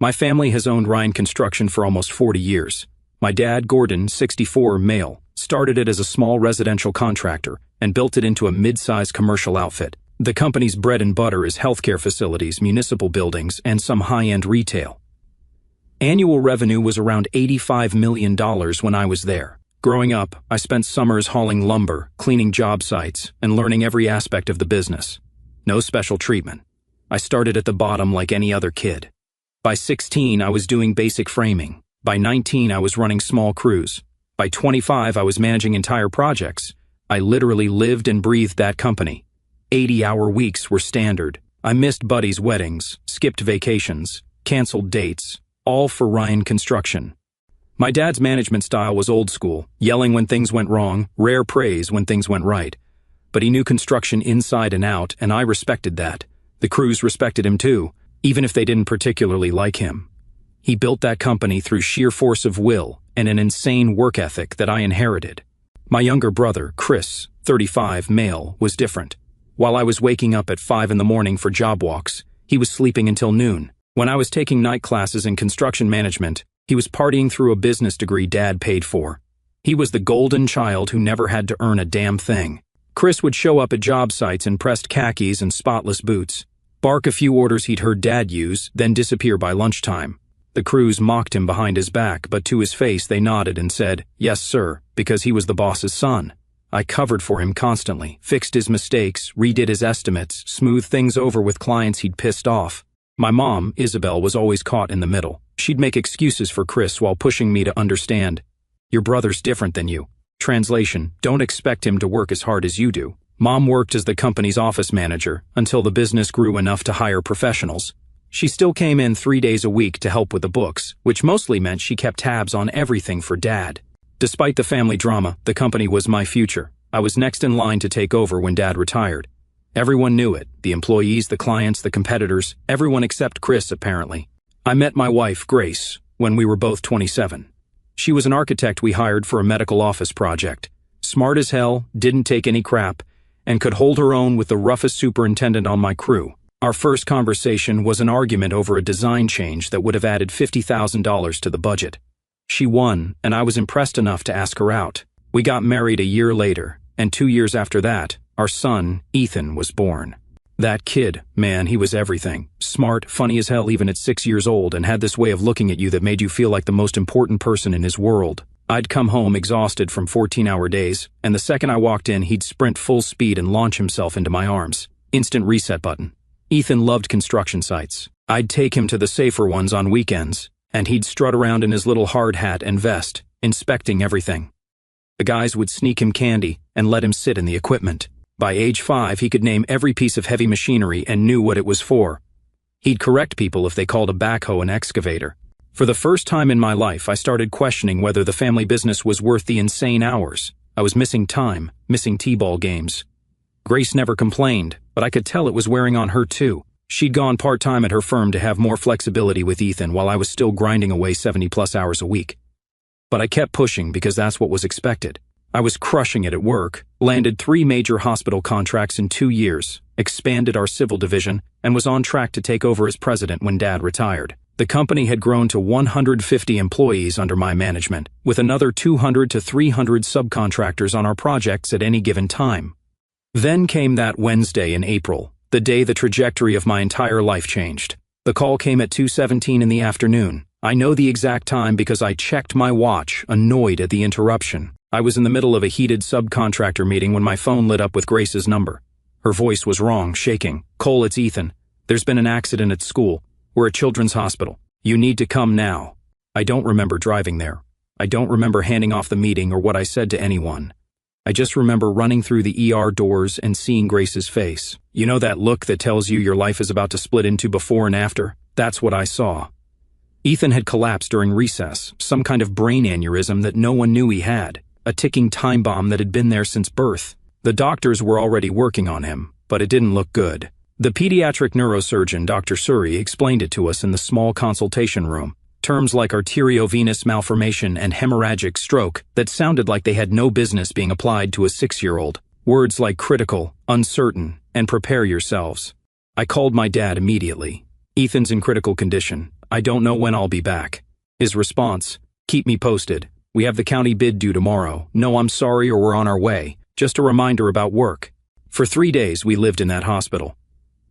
My family has owned Ryan Construction for almost 40 years. My dad, Gordon, 64, male, started it as a small residential contractor and built it into a mid-sized commercial outfit. The company's bread and butter is healthcare facilities, municipal buildings, and some high-end retail. Annual revenue was around $85 million when I was there. Growing up, I spent summers hauling lumber, cleaning job sites, and learning every aspect of the business. No special treatment. I started at the bottom like any other kid. By 16, I was doing basic framing. By 19, I was running small crews. By 25, I was managing entire projects. I literally lived and breathed that company. 80-hour weeks were standard. I missed buddies' weddings, skipped vacations, canceled dates, all for Ryan Construction. My dad's management style was old school, yelling when things went wrong, rare praise when things went right. But he knew construction inside and out, and I respected that. The crews respected him too, even if they didn't particularly like him. He built that company through sheer force of will and an insane work ethic that I inherited. My younger brother, Chris, 35, male, was different. While I was waking up at 5 in the morning for job walks, he was sleeping until noon. When I was taking night classes in construction management, he was partying through a business degree Dad paid for. He was the golden child who never had to earn a damn thing. Chris would show up at job sites in pressed khakis and spotless boots, bark a few orders he'd heard Dad use, then disappear by lunchtime. The crews mocked him behind his back, but to his face they nodded and said, "Yes, sir," because he was the boss's son. I covered for him constantly, fixed his mistakes, redid his estimates, smoothed things over with clients he'd pissed off. My mom, Isabel, was always caught in the middle. She'd make excuses for Chris while pushing me to understand. Your brother's different than you. Translation, don't expect him to work as hard as you do. Mom worked as the company's office manager until the business grew enough to hire professionals. She still came in 3 days a week to help with the books, which mostly meant she kept tabs on everything for Dad. Despite the family drama, the company was my future. I was next in line to take over when Dad retired. Everyone knew it, the employees, the clients, the competitors, everyone except Chris, apparently. I met my wife, Grace, when we were both 27. She was an architect we hired for a medical office project. Smart as hell, didn't take any crap, and could hold her own with the roughest superintendent on my crew. Our first conversation was an argument over a design change that would have added $50,000 to the budget. She won, and I was impressed enough to ask her out. We got married a year later, and 2 years after that, our son, Ethan, was born. That kid, man, he was everything. Smart, funny as hell even at 6 years old, and had this way of looking at you that made you feel like the most important person in his world. I'd come home exhausted from 14-hour days, and the second I walked in, he'd sprint full speed and launch himself into my arms. Instant reset button. Ethan loved construction sites. I'd take him to the safer ones on weekends, and he'd strut around in his little hard hat and vest, inspecting everything. The guys would sneak him candy and let him sit in the equipment. By age 5, he could name every piece of heavy machinery and knew what it was for. He'd correct people if they called a backhoe an excavator. For the first time in my life, I started questioning whether the family business was worth the insane hours. I was missing time, missing t-ball games. Grace never complained, but I could tell it was wearing on her too. She'd gone part-time at her firm to have more flexibility with Ethan while I was still grinding away 70-plus hours a week. But I kept pushing because that's what was expected. I was crushing it at work, landed 3 major hospital contracts in 2 years, expanded our civil division, and was on track to take over as president when Dad retired. The company had grown to 150 employees under my management, with another 200 to 300 subcontractors on our projects at any given time. Then came that Wednesday in April, the day the trajectory of my entire life changed. The call came at 2:17 in the afternoon. I know the exact time because I checked my watch, annoyed at the interruption. I was in the middle of a heated subcontractor meeting when my phone lit up with Grace's number. Her voice was wrong, shaking. "Cole, it's Ethan. There's been an accident at school. We're at Children's Hospital. You need to come now." I don't remember driving there. I don't remember handing off the meeting or what I said to anyone. I just remember running through the ER doors and seeing Grace's face. You know that look that tells you your life is about to split into before and after? That's what I saw. Ethan had collapsed during recess, some kind of brain aneurysm that no one knew he had, a ticking time bomb that had been there since birth. The doctors were already working on him, but it didn't look good. The pediatric neurosurgeon, Dr. Suri, explained it to us in the small consultation room. Terms like arteriovenous malformation and hemorrhagic stroke that sounded like they had no business being applied to a 6-year-old. Words like critical, uncertain, and prepare yourselves. I called my dad immediately. "Ethan's in critical condition. I don't know when I'll be back. His response, keep me posted. We have the county bid due tomorrow. No, I'm sorry, or we're on our way. Just a reminder about work. For 3 days, we lived in that hospital.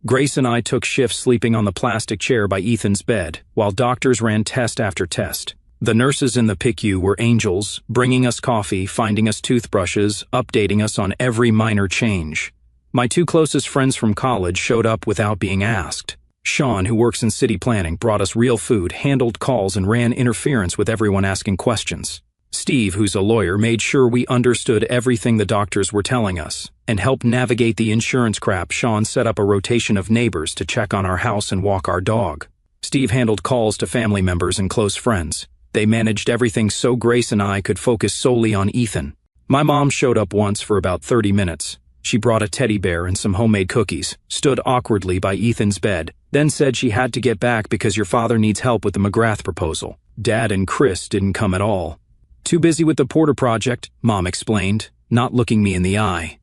Grace and I took shifts sleeping on the plastic chair by Ethan's bed, while doctors ran test after test. The nurses in the PICU were angels, bringing us coffee, finding us toothbrushes, updating us on every minor change. My 2 closest friends from college showed up without being asked. Sean, who works in city planning, brought us real food, handled calls, and ran interference with everyone asking questions. Steve, who's a lawyer, made sure we understood everything the doctors were telling us and helped navigate the insurance crap. Sean set up a rotation of neighbors to check on our house and walk our dog. Steve handled calls to family members and close friends. They managed everything so Grace and I could focus solely on Ethan. My mom showed up once for about 30 minutes. She brought a teddy bear and some homemade cookies, stood awkwardly by Ethan's bed, then said she had to get back because your father needs help with the McGrath proposal. Dad and Chris didn't come at all. Too busy with the Porter project, Mom explained, not looking me in the eye.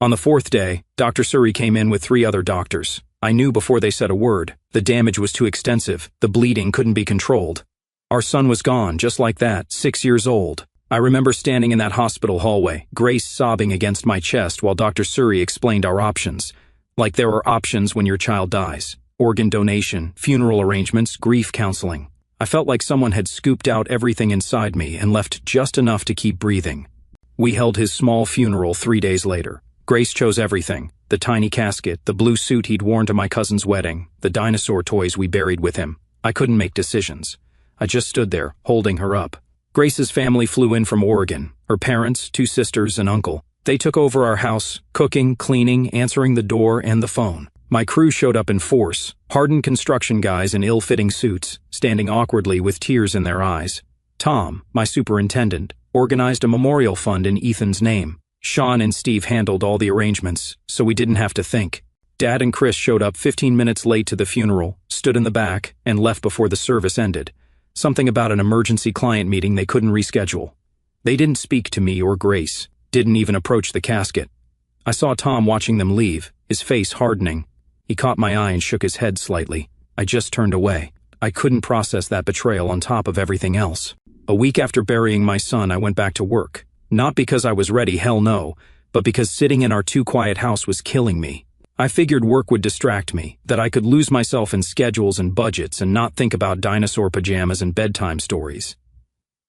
On the 4th day, Dr. Suri came in with 3 other doctors. I knew before they said a word. The damage was too extensive. The bleeding couldn't be controlled. Our son was gone, just like that, 6 years old. I remember standing in that hospital hallway, Grace sobbing against my chest while Dr. Suri explained our options. Like there are options when your child dies. Organ donation, funeral arrangements, grief counseling. I felt like someone had scooped out everything inside me and left just enough to keep breathing. We held his small funeral 3 days later. Grace chose everything. The tiny casket, the blue suit he'd worn to my cousin's wedding, the dinosaur toys we buried with him. I couldn't make decisions. I just stood there, holding her up. Grace's family flew in from Oregon. Her parents, 2 sisters, and uncle. They took over our house, cooking, cleaning, answering the door and the phone. My crew showed up in force, hardened construction guys in ill-fitting suits, standing awkwardly with tears in their eyes. Tom, my superintendent, organized a memorial fund in Ethan's name. Sean and Steve handled all the arrangements, so we didn't have to think. Dad and Chris showed up 15 minutes late to the funeral, stood in the back, and left before the service ended. Something about an emergency client meeting they couldn't reschedule. They didn't speak to me or Grace, didn't even approach the casket. I saw Tom watching them leave, his face hardening. He caught my eye and shook his head slightly. I just turned away. I couldn't process that betrayal on top of everything else. A week after burying my son, I went back to work. Not because I was ready, hell no, but because sitting in our too quiet house was killing me. I figured work would distract me, that I could lose myself in schedules and budgets and not think about dinosaur pajamas and bedtime stories.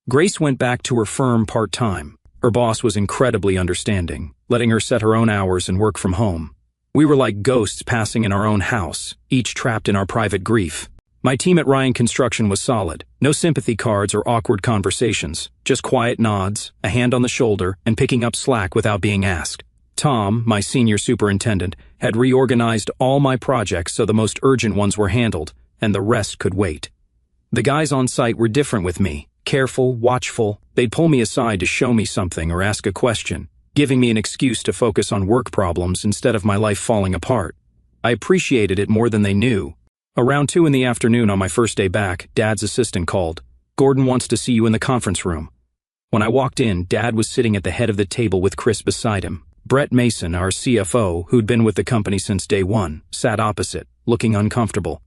Grace went back to her firm part-time. Her boss was incredibly understanding, letting her set her own hours and work from home. We were like ghosts passing in our own house, each trapped in our private grief. My team at Ryan Construction was solid. No sympathy cards or awkward conversations, just quiet nods, a hand on the shoulder, and picking up slack without being asked. Tom, my senior superintendent, had reorganized all my projects so the most urgent ones were handled, and the rest could wait. The guys on site were different with me, careful, watchful. They'd pull me aside to show me something or ask a question, giving me an excuse to focus on work problems instead of my life falling apart. I appreciated it more than they knew. Around 2 in the afternoon on my first day back, Dad's assistant called. Gordon wants to see you in the conference room. When I walked in, Dad was sitting at the head of the table with Chris beside him. Brett Mason, our CFO, who'd been with the company since day one, sat opposite, looking uncomfortable.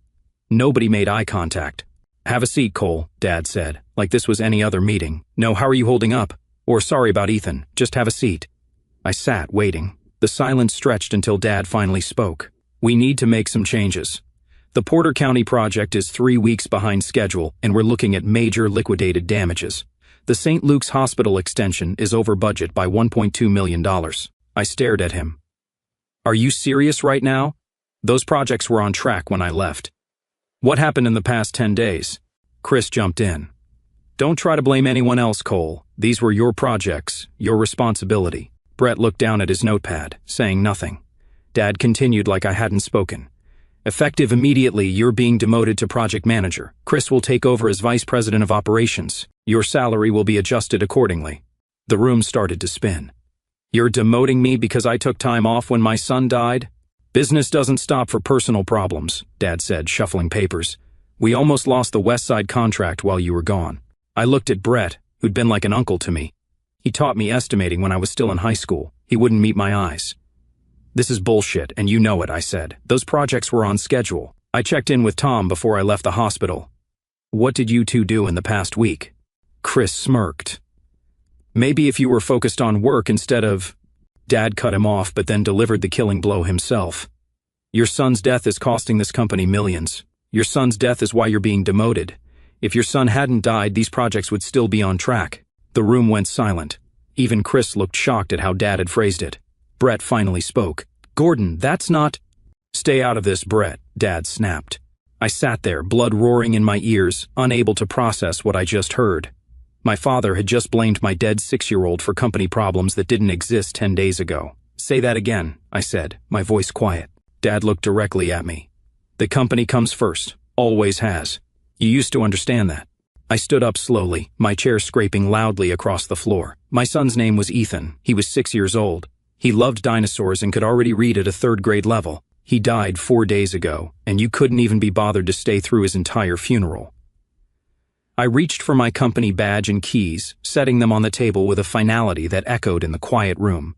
Nobody made eye contact. Have a seat, Cole, Dad said, like this was any other meeting. No, how are you holding up? Or sorry about Ethan, just have a seat. I sat, waiting. The silence stretched until Dad finally spoke. We need to make some changes. The Porter County project is 3 weeks behind schedule, and we're looking at major liquidated damages. The St. Luke's Hospital extension is over budget by $1.2 million. I stared at him. Are you serious right now? Those projects were on track when I left. What happened in the past 10 days? Chris jumped in. Don't try to blame anyone else, Cole. These were your projects, your responsibility. Brett looked down at his notepad, saying nothing. Dad continued like I hadn't spoken. Effective immediately, you're being demoted to project manager. Chris will take over as vice president of operations. Your salary will be adjusted accordingly. The room started to spin. You're demoting me because I took time off when my son died? Business doesn't stop for personal problems, Dad said, shuffling papers. We almost lost the West Side contract while you were gone. I looked at Brett, who'd been like an uncle to me. He taught me estimating when I was still in high school. He wouldn't meet my eyes. This is bullshit, and you know it, I said. Those projects were on schedule. I checked in with Tom before I left the hospital. What did you two do in the past week? Chris smirked. Maybe if you were focused on work instead of... Dad cut him off but then delivered the killing blow himself. Your son's death is costing this company millions. Your son's death is why you're being demoted. If your son hadn't died, these projects would still be on track. The room went silent. Even Chris looked shocked at how Dad had phrased it. Brett finally spoke. Gordon, that's not... Stay out of this, Brett, Dad snapped. I sat there, blood roaring in my ears, unable to process what I just heard. My father had just blamed my dead 6-year-old for company problems that didn't exist 10 days ago. Say that again, I said, my voice quiet. Dad looked directly at me. The company comes first, always has. You used to understand that. I stood up slowly, my chair scraping loudly across the floor. My son's name was Ethan. He was 6 years old. He loved dinosaurs and could already read at a 3rd grade level. He died 4 days ago, and you couldn't even be bothered to stay through his entire funeral. I reached for my company badge and keys, setting them on the table with a finality that echoed in the quiet room.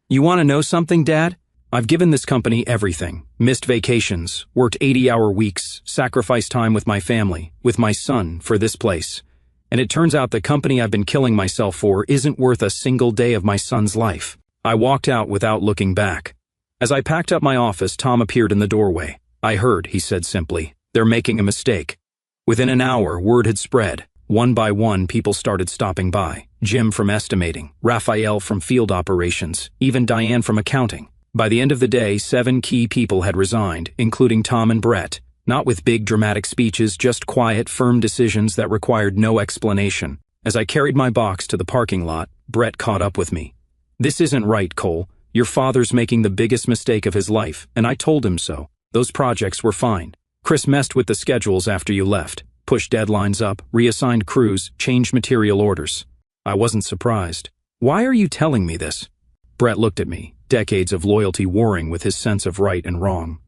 You want to know something, Dad? I've given this company everything. Missed vacations, worked 80-hour weeks, sacrificed time with my family, with my son, for this place. And it turns out the company I've been killing myself for isn't worth a single day of my son's life. I walked out without looking back. As I packed up my office, Tom appeared in the doorway. I heard, he said simply, they're making a mistake. Within an hour, word had spread. One by one, people started stopping by. Jim from estimating, Raphael from field operations, even Diane from accounting. By the end of the day, 7 key people had resigned, including Tom and Brett, not with big dramatic speeches, just quiet, firm decisions that required no explanation. As I carried my box to the parking lot, Brett caught up with me. This isn't right, Cole. Your father's making the biggest mistake of his life, and I told him so. Those projects were fine. Chris messed with the schedules after you left, pushed deadlines up, reassigned crews, changed material orders. I wasn't surprised. Why are you telling me this? Brett looked at me, decades of loyalty warring with his sense of right and wrong.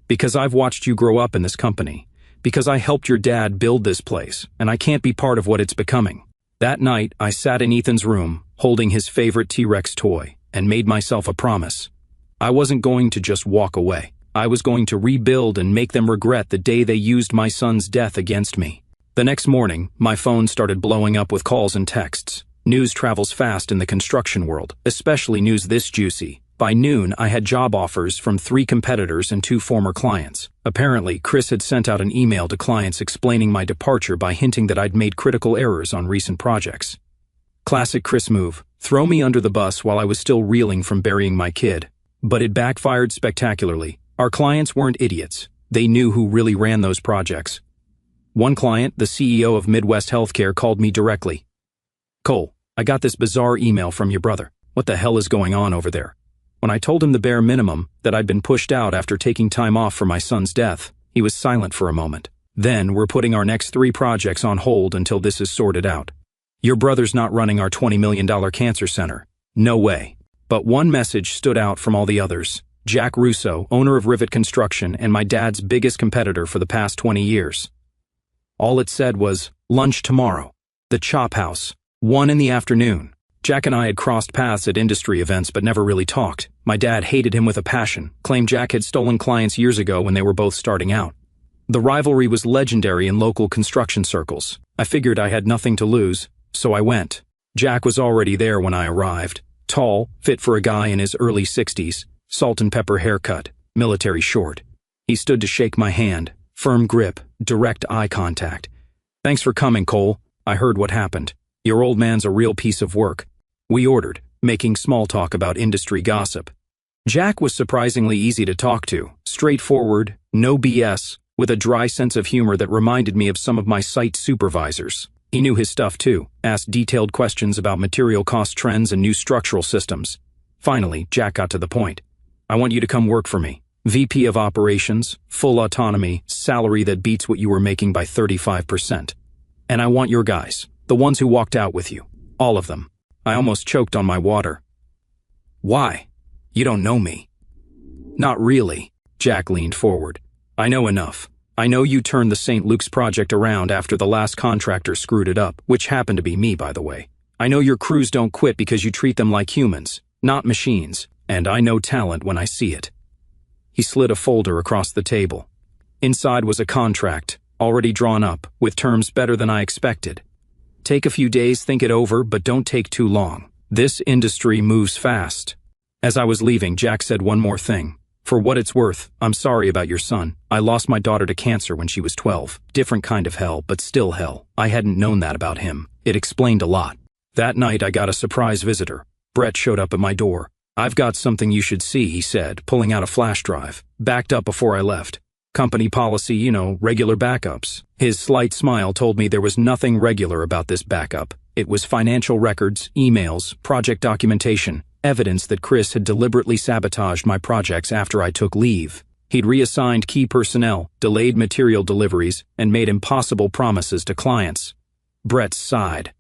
Because I've watched you grow up in this company. Because I helped your dad build this place, and I can't be part of what it's becoming. That night, I sat in Ethan's room, holding his favorite T-Rex toy, and made myself a promise. I wasn't going to just walk away. I was going to rebuild and make them regret the day they used my son's death against me. The next morning, my phone started blowing up with calls and texts. News travels fast in the construction world, especially news this juicy. By noon, I had job offers from 3 competitors and 2 former clients. Apparently, Chris had sent out an email to clients explaining my departure by hinting that I'd made critical errors on recent projects. Classic Chris move, throw me under the bus while I was still reeling from burying my kid. But it backfired spectacularly. Our clients weren't idiots. They knew who really ran those projects. One client, the CEO of Midwest Healthcare, called me directly. Cole, I got this bizarre email from your brother. What the hell is going on over there? When I told him the bare minimum, that I'd been pushed out after taking time off for my son's death, he was silent for a moment. Then, we're putting our next 3 projects on hold until this is sorted out. Your brother's not running our $20 million cancer center. No way. But one message stood out from all the others. Jack Russo, owner of Rivet Construction and my dad's biggest competitor for the past 20 years. All it said was, lunch tomorrow. The Chop House. 1 in the afternoon. Jack and I had crossed paths at industry events but never really talked. My dad hated him with a passion, claimed Jack had stolen clients years ago when they were both starting out. The rivalry was legendary in local construction circles. I figured I had nothing to lose, so I went. Jack was already there when I arrived. Tall, fit for a guy in his early 60s, salt and pepper haircut, military short. He stood to shake my hand, firm grip, direct eye contact. Thanks for coming, Cole. I heard what happened. Your old man's a real piece of work. We ordered, making small talk about industry gossip. Jack was surprisingly easy to talk to, straightforward, no BS, with a dry sense of humor that reminded me of some of my site supervisors. He knew his stuff too, asked detailed questions about material cost trends and new structural systems. Finally, Jack got to the point. I want you to come work for me. VP of Operations, full autonomy, salary that beats what you were making by 35%. And I want your guys, the ones who walked out with you. All of them. I almost choked on my water. Why? You don't know me. Not really. Jack leaned forward. I know enough. I know you turned the St. Luke's project around after the last contractor screwed it up, which happened to be me, by the way. I know your crews don't quit because you treat them like humans, not machines, and I know talent when I see it. He slid a folder across the table. Inside was a contract, already drawn up, with terms better than I expected. Take a few days, think it over, but don't take too long. This industry moves fast. As I was leaving, Jack said one more thing. For what it's worth, I'm sorry about your son. I lost my daughter to cancer when she was 12. Different kind of hell, but still hell. I hadn't known that about him. It explained a lot. That night, I got a surprise visitor. Brett showed up at my door. I've got something you should see, he said, pulling out a flash drive. Backed up before I left. Company policy, regular backups. His slight smile told me there was nothing regular about this backup. It was financial records, emails, project documentation, evidence that Chris had deliberately sabotaged my projects after I took leave. He'd reassigned key personnel, delayed material deliveries, and made impossible promises to clients. Brett sighed.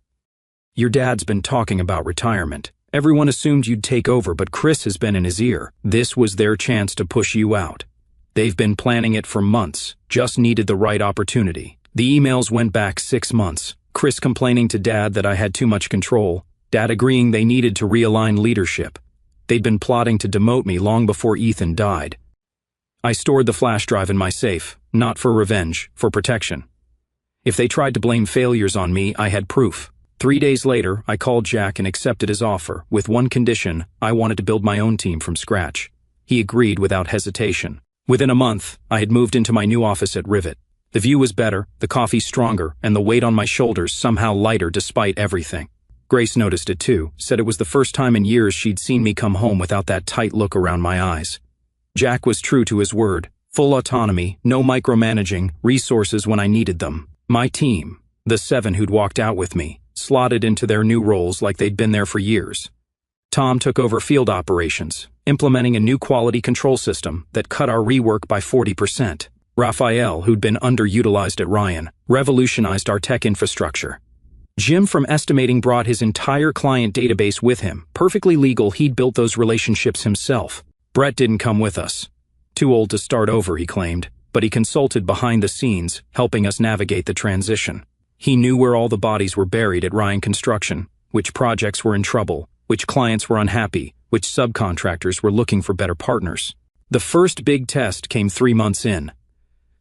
Your dad's been talking about retirement. Everyone assumed you'd take over, but Chris has been in his ear. This was their chance to push you out. They've been planning it for months, just needed the right opportunity. The emails went back 6 months. Chris complaining to Dad that I had too much control. Dad agreeing they needed to realign leadership. They'd been plotting to demote me long before Ethan died. I stored the flash drive in my safe, not for revenge, for protection. If they tried to blame failures on me, I had proof. 3 days later, I called Jack and accepted his offer, with one condition: I wanted to build my own team from scratch. He agreed without hesitation. Within a month, I had moved into my new office at Rivet. The view was better, the coffee stronger, and the weight on my shoulders somehow lighter despite everything. Grace noticed it too, said it was the first time in years she'd seen me come home without that tight look around my eyes. Jack was true to his word. Full autonomy, no micromanaging, resources when I needed them. My team, the 7 who'd walked out with me, slotted into their new roles like they'd been there for years. Tom took over field operations, implementing a new quality control system that cut our rework by 40%. Raphael, who'd been underutilized at Ryan, revolutionized our tech infrastructure. Jim from estimating brought his entire client database with him. Perfectly legal, he'd built those relationships himself. Brett didn't come with us. Too old to start over, he claimed, but he consulted behind the scenes, helping us navigate the transition. He knew where all the bodies were buried at Ryan Construction, which projects were in trouble, which clients were unhappy, which subcontractors were looking for better partners. The first big test came 3 months in.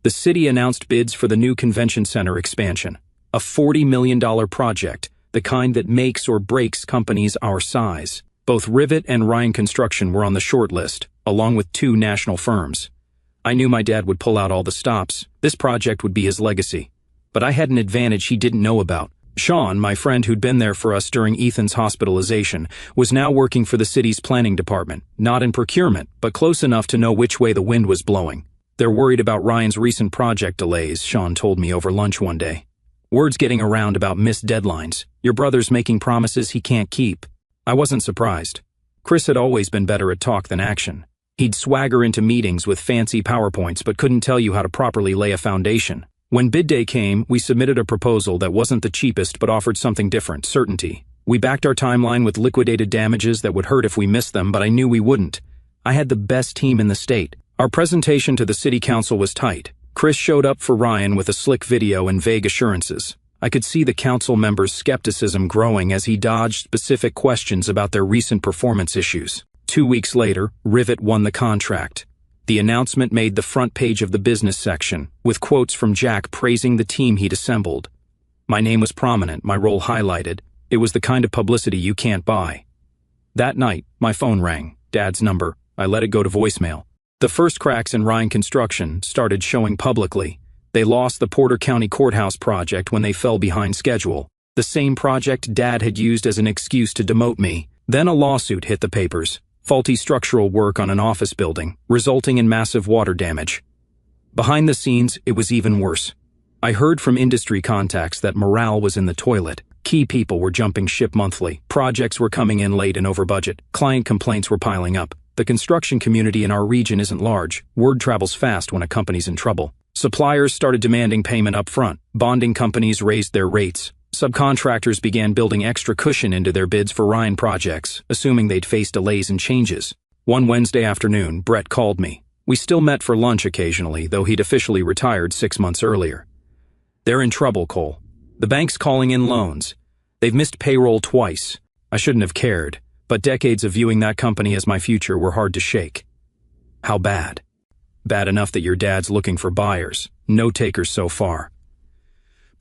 The city announced bids for the new convention center expansion, a $40 million project, the kind that makes or breaks companies our size. Both Rivet and Ryan Construction were on the short list, along with 2 national firms. I knew my dad would pull out all the stops. This project would be his legacy. But I had an advantage he didn't know about. Sean, my friend who'd been there for us during Ethan's hospitalization, was now working for the city's planning department, not in procurement, but close enough to know which way the wind was blowing. They're worried about Ryan's recent project delays, Sean told me over lunch one day. Word's getting around about missed deadlines. Your brother's making promises he can't keep. I wasn't surprised. Chris had always been better at talk than action. He'd swagger into meetings with fancy PowerPoints but couldn't tell you how to properly lay a foundation. When bid day came, we submitted a proposal that wasn't the cheapest but offered something different: certainty. We backed our timeline with liquidated damages that would hurt if we missed them, but I knew we wouldn't. I had the best team in the state. Our presentation to the city council was tight. Chris showed up for Ryan with a slick video and vague assurances. I could see the council members' skepticism growing as he dodged specific questions about their recent performance issues. 2 weeks later, Rivet won the contract. The announcement made the front page of the business section, with quotes from Jack praising the team he'd assembled. My name was prominent, my role highlighted. It was the kind of publicity you can't buy. That night, my phone rang. Dad's number. I let it go to voicemail. The first cracks in Ryan Construction started showing publicly. They lost the Porter County Courthouse project when they fell behind schedule. The same project Dad had used as an excuse to demote me. Then a lawsuit hit the papers. Faulty structural work on an office building, resulting in massive water damage. Behind the scenes, it was even worse. I heard from industry contacts that morale was in the toilet. Key people were jumping ship monthly. Projects were coming in late and over budget. Client complaints were piling up. The construction community in our region isn't large. Word travels fast when a company's in trouble. Suppliers started demanding payment up front. Bonding companies raised their rates. Subcontractors began building extra cushion into their bids for Ryan projects, assuming they'd face delays and changes. One Wednesday afternoon, Brett called me. We still met for lunch occasionally, though he'd officially retired 6 months earlier. They're in trouble, Cole. The bank's calling in loans. They've missed payroll twice. I shouldn't have cared, but decades of viewing that company as my future were hard to shake. How bad? Bad enough that your dad's looking for buyers. No takers so far.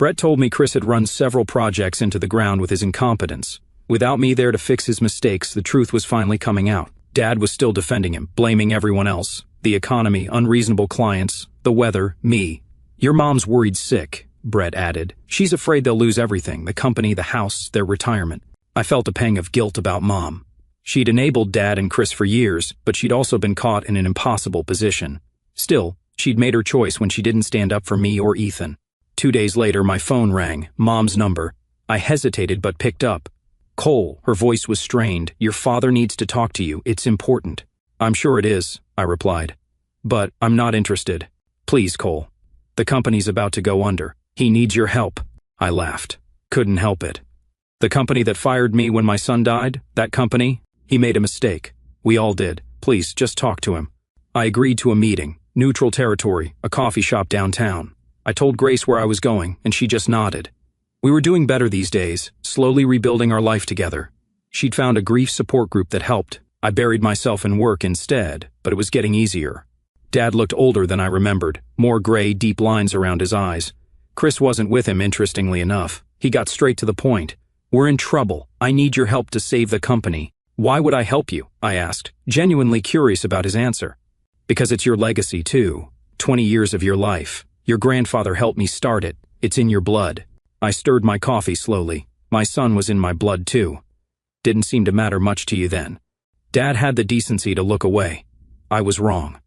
Brett told me Chris had run several projects into the ground with his incompetence. Without me there to fix his mistakes, the truth was finally coming out. Dad was still defending him, blaming everyone else. The economy, unreasonable clients, the weather, me. Your mom's worried sick, Brett added. She's afraid they'll lose everything, the company, the house, their retirement. I felt a pang of guilt about Mom. She'd enabled Dad and Chris for years, but she'd also been caught in an impossible position. Still, she'd made her choice when she didn't stand up for me or Ethan. 2 days later, my phone rang, Mom's number. I hesitated but picked up. Cole, her voice was strained. Your father needs to talk to you. It's important. I'm sure it is, I replied. But I'm not interested. Please, Cole. The company's about to go under. He needs your help. I laughed. Couldn't help it. The company that fired me when my son died, that company, he made a mistake. We all did. Please, just talk to him. I agreed to a meeting, neutral territory, a coffee shop downtown. I told Grace where I was going, and she just nodded. We were doing better these days, slowly rebuilding our life together. She'd found a grief support group that helped. I buried myself in work instead, but it was getting easier. Dad looked older than I remembered, more gray, deep lines around his eyes. Chris wasn't with him, interestingly enough. He got straight to the point. We're in trouble. I need your help to save the company. Why would I help you? I asked, genuinely curious about his answer. Because it's your legacy, too. 20 years of your life. Your grandfather helped me start it. It's in your blood. I stirred my coffee slowly. My son was in my blood, too. Didn't seem to matter much to you then. Dad had the decency to look away. I was wrong.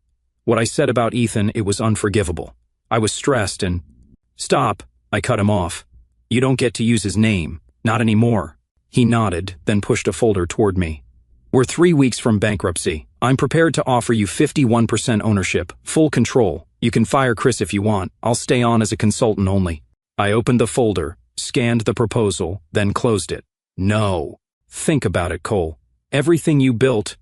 What I said about Ethan, it was unforgivable. I was stressed and... Stop, I cut him off. You don't get to use his name. Not anymore. He nodded, then pushed a folder toward me. We're 3 weeks from bankruptcy. I'm prepared to offer you 51% ownership, full control. You can fire Chris if you want. I'll stay on as a consultant only. I opened the folder, scanned the proposal, then closed it. No. Think about it, Cole. Everything you built...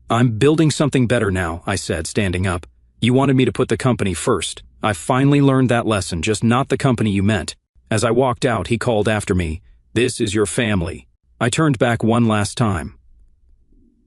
I'm building something better now, I said, standing up. You wanted me to put the company first. I finally learned that lesson, just not the company you meant. As I walked out, he called after me. This is your family. I turned back one last time.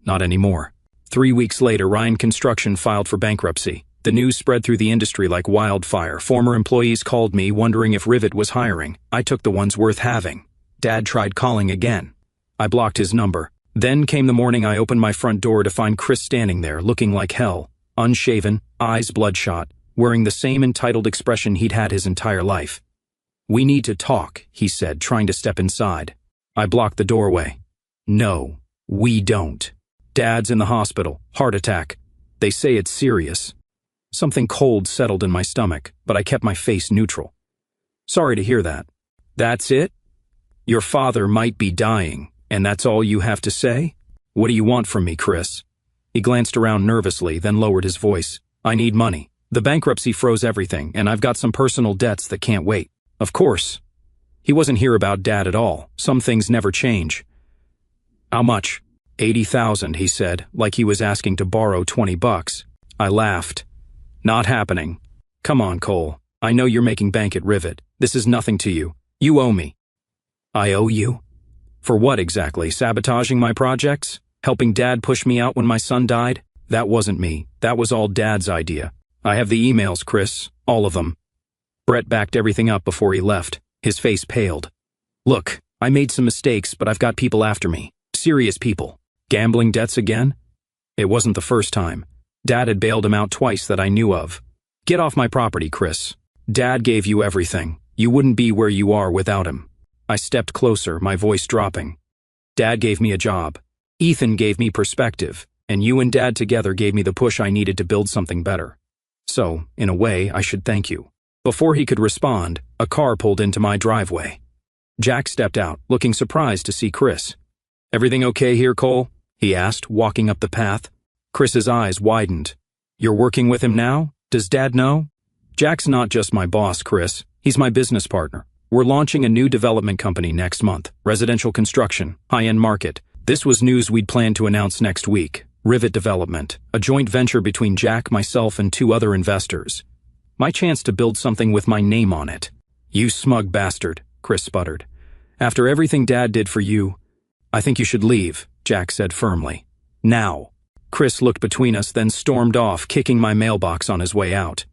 Not anymore. 3 weeks later, Ryan Construction filed for bankruptcy. The news spread through the industry like wildfire. Former employees called me, wondering if Rivet was hiring. I took the ones worth having. Dad tried calling again. I blocked his number. Then came the morning I opened my front door to find Chris standing there, looking like hell. Unshaven, eyes bloodshot, wearing the same entitled expression he'd had his entire life. We need to talk, he said, trying to step inside. I blocked the doorway. No, we don't. Dad's in the hospital, heart attack. They say it's serious. Something cold settled in my stomach, but I kept my face neutral. Sorry to hear that. That's it? Your father might be dying, and that's all you have to say? What do you want from me, Chris? He glanced around nervously, then lowered his voice. I need money. The bankruptcy froze everything, and I've got some personal debts that can't wait. Of course. He wasn't here about Dad at all. Some things never change. How much? 80,000, he said, like he was asking to borrow $20. I laughed. Not happening. Come on, Cole. I know you're making bank at Rivet. This is nothing to you. You owe me. I owe you? For what exactly? Sabotaging my projects? Helping Dad push me out when my son died? That wasn't me. That was all Dad's idea. I have the emails, Chris. All of them. Brett backed everything up before he left. His face paled. Look, I made some mistakes, but I've got people after me. Serious people. Gambling debts again? It wasn't the first time. Dad had bailed him out twice that I knew of. Get off my property, Chris. Dad gave you everything. You wouldn't be where you are without him. I stepped closer, my voice dropping. Dad gave me a job. Ethan gave me perspective, and you and Dad together gave me the push I needed to build something better. So, in a way, I should thank you. Before he could respond, a car pulled into my driveway. Jack stepped out, looking surprised to see Chris. Everything okay here, Cole? He asked, walking up the path. Chris's eyes widened. You're working with him now? Does Dad know? Jack's not just my boss, Chris. He's my business partner. We're launching a new development company next month. Residential construction, high-end market. This was news we'd planned to announce next week. Rivet Development, a joint venture between Jack, myself, and 2 other investors. My chance to build something with my name on it. You smug bastard, Chris sputtered. After everything Dad did for you, I think you should leave, Jack said firmly. Now. Chris looked between us, then stormed off, kicking my mailbox on his way out.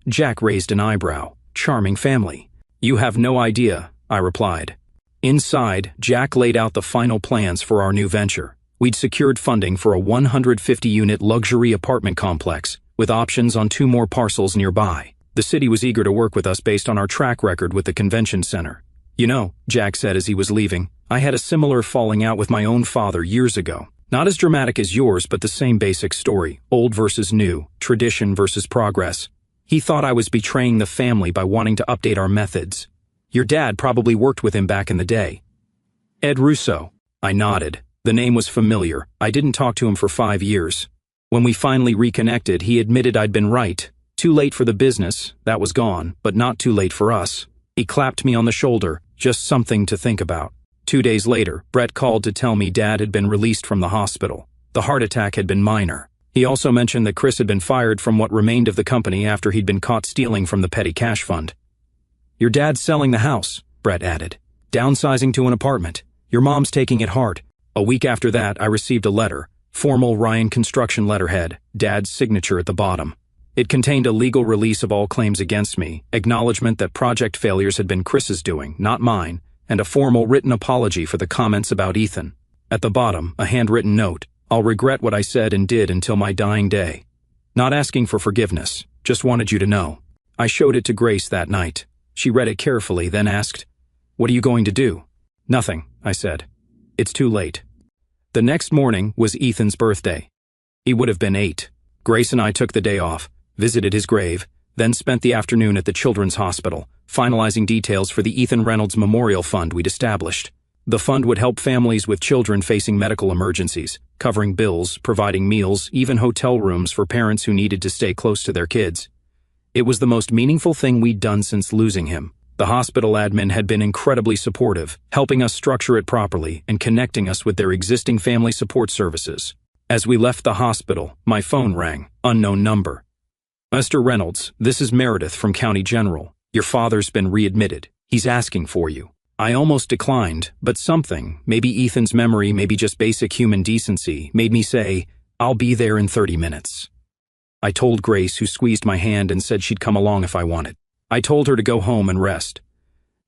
Jack raised an eyebrow. Charming family. You have no idea, I replied. Inside, Jack laid out the final plans for our new venture. We'd secured funding for a 150-unit luxury apartment complex, with options on 2 more parcels nearby. The city was eager to work with us based on our track record with the convention center. You know, Jack said as he was leaving, I had a similar falling out with my own father years ago. Not as dramatic as yours, but the same basic story, old versus new, tradition versus progress. He thought I was betraying the family by wanting to update our methods. Your dad probably worked with him back in the day. Ed Russo. I nodded. The name was familiar. I didn't talk to him for 5 years. When we finally reconnected, he admitted I'd been right. Too late for the business, that was gone, but not too late for us. He clapped me on the shoulder, just something to think about. 2 days later, Brett called to tell me Dad had been released from the hospital. The heart attack had been minor. He also mentioned that Chris had been fired from what remained of the company after he'd been caught stealing from the petty cash fund. Your dad's selling the house, Brett added. Downsizing to an apartment. Your mom's taking it hard. A week after that, I received a letter. Formal Ryan Construction letterhead, Dad's signature at the bottom. It contained a legal release of all claims against me, acknowledgement that project failures had been Chris's doing, not mine, and a formal written apology for the comments about Ethan. At the bottom, a handwritten note. I'll regret what I said and did until my dying day. Not asking for forgiveness, just wanted you to know. I showed it to Grace that night. She read it carefully, then asked, "What are you going to do?" "Nothing," I said. "It's too late." The next morning was Ethan's birthday. He would have been 8. Grace and I took the day off, visited his grave, then spent the afternoon at the Children's Hospital, finalizing details for the Ethan Reynolds Memorial Fund we'd established. The fund would help families with children facing medical emergencies, covering bills, providing meals, even hotel rooms for parents who needed to stay close to their kids. It was the most meaningful thing we'd done since losing him. The hospital admin had been incredibly supportive, helping us structure it properly and connecting us with their existing family support services. As we left the hospital, my phone rang, unknown number. "Mr. Reynolds, this is Meredith from County General. Your father's been readmitted. He's asking for you." I almost declined, but something, maybe Ethan's memory, maybe just basic human decency, made me say, "I'll be there in 30 minutes. I told Grace, who squeezed my hand and said she'd come along if I wanted. I told her to go home and rest.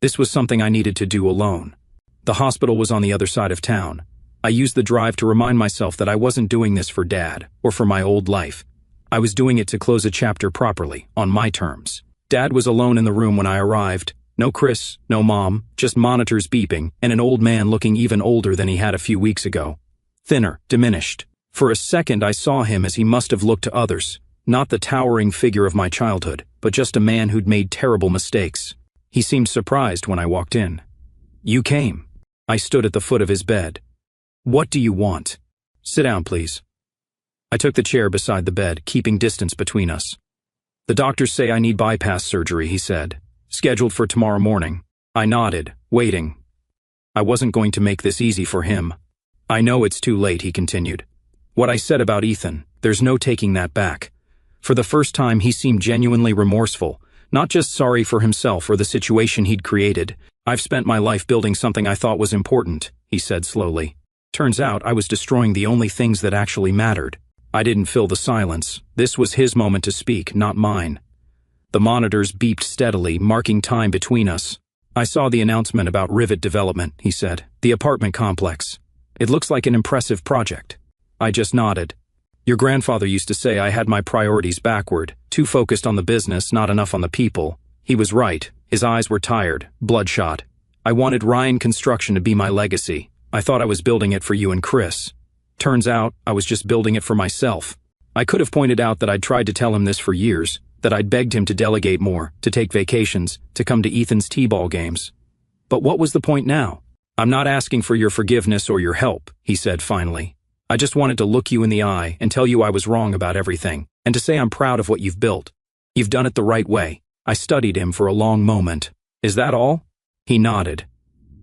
This was something I needed to do alone. The hospital was on the other side of town. I used the drive to remind myself that I wasn't doing this for Dad or for my old life. I was doing it to close a chapter properly, on my terms. Dad was alone in the room when I arrived. No Chris, no Mom, just monitors beeping, and an old man looking even older than he had a few weeks ago. Thinner, diminished. For a second I saw him as he must have looked to others, not the towering figure of my childhood, but just a man who'd made terrible mistakes. He seemed surprised when I walked in. "You came." I stood at the foot of his bed. "What do you want?" "Sit down, please." I took the chair beside the bed, keeping distance between us. "The doctors say I need bypass surgery," he said. "Scheduled for tomorrow morning." I nodded, waiting. I wasn't going to make this easy for him. "I know it's too late," he continued. "What I said about Ethan, there's no taking that back." For the first time, he seemed genuinely remorseful, not just sorry for himself or the situation he'd created. "I've spent my life building something I thought was important," he said slowly. "Turns out I was destroying the only things that actually mattered." I didn't fill the silence. This was his moment to speak, not mine. The monitors beeped steadily, marking time between us. "I saw the announcement about Rivet Development," he said. "The apartment complex. It looks like an impressive project." I just nodded. "Your grandfather used to say I had my priorities backward, too focused on the business, not enough on the people. He was right. His eyes were tired, bloodshot. I wanted Ryan Construction to be my legacy. I thought I was building it for you and Chris. Turns out, I was just building it for myself. I could have pointed out that I'd tried to tell him this for years, that I'd begged him to delegate more, to take vacations, to come to Ethan's t-ball games. But what was the point now? "I'm not asking for your forgiveness or your help," he said finally. "I just wanted to look you in the eye and tell you I was wrong about everything, and to say I'm proud of what you've built. You've done it the right way." I studied him for a long moment. "Is that all?" He nodded.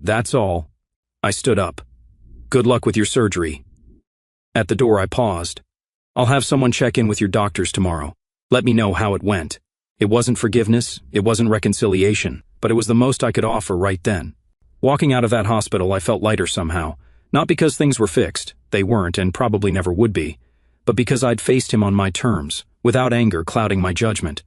"That's all." I stood up. "Good luck with your surgery." At the door I paused. "I'll have someone check in with your doctors tomorrow. Let me know how it went." It wasn't forgiveness, it wasn't reconciliation, but it was the most I could offer right then. Walking out of that hospital, I felt lighter somehow. Not because things were fixed, they weren't and probably never would be, but because I'd faced him on my terms, without anger clouding my judgment.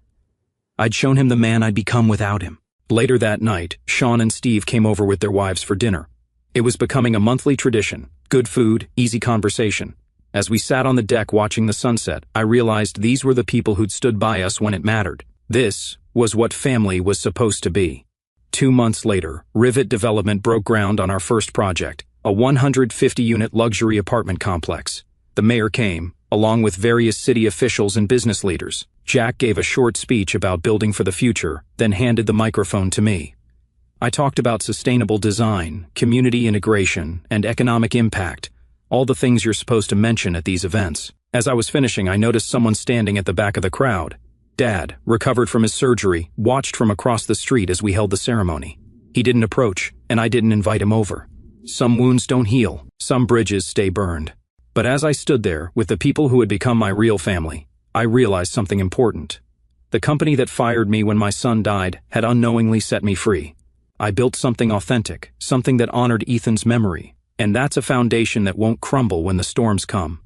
I'd shown him the man I'd become without him. Later that night, Sean and Steve came over with their wives for dinner. It was becoming a monthly tradition: good food, easy conversation. As we sat on the deck watching the sunset, I realized these were the people who'd stood by us when it mattered. This was what family was supposed to be. 2 months later, Rivet Development broke ground on our first project, a 150-unit luxury apartment complex. The mayor came, along with various city officials and business leaders. Jack gave a short speech about building for the future, then handed the microphone to me. I talked about sustainable design, community integration, and economic impact, all the things you're supposed to mention at these events. As I was finishing, I noticed someone standing at the back of the crowd. Dad, recovered from his surgery, watched from across the street as we held the ceremony. He didn't approach, and I didn't invite him over. Some wounds don't heal, some bridges stay burned. But as I stood there, with the people who had become my real family, I realized something important. The company that fired me when my son died had unknowingly set me free. I built something authentic, something that honored Ethan's memory, and that's a foundation that won't crumble when the storms come.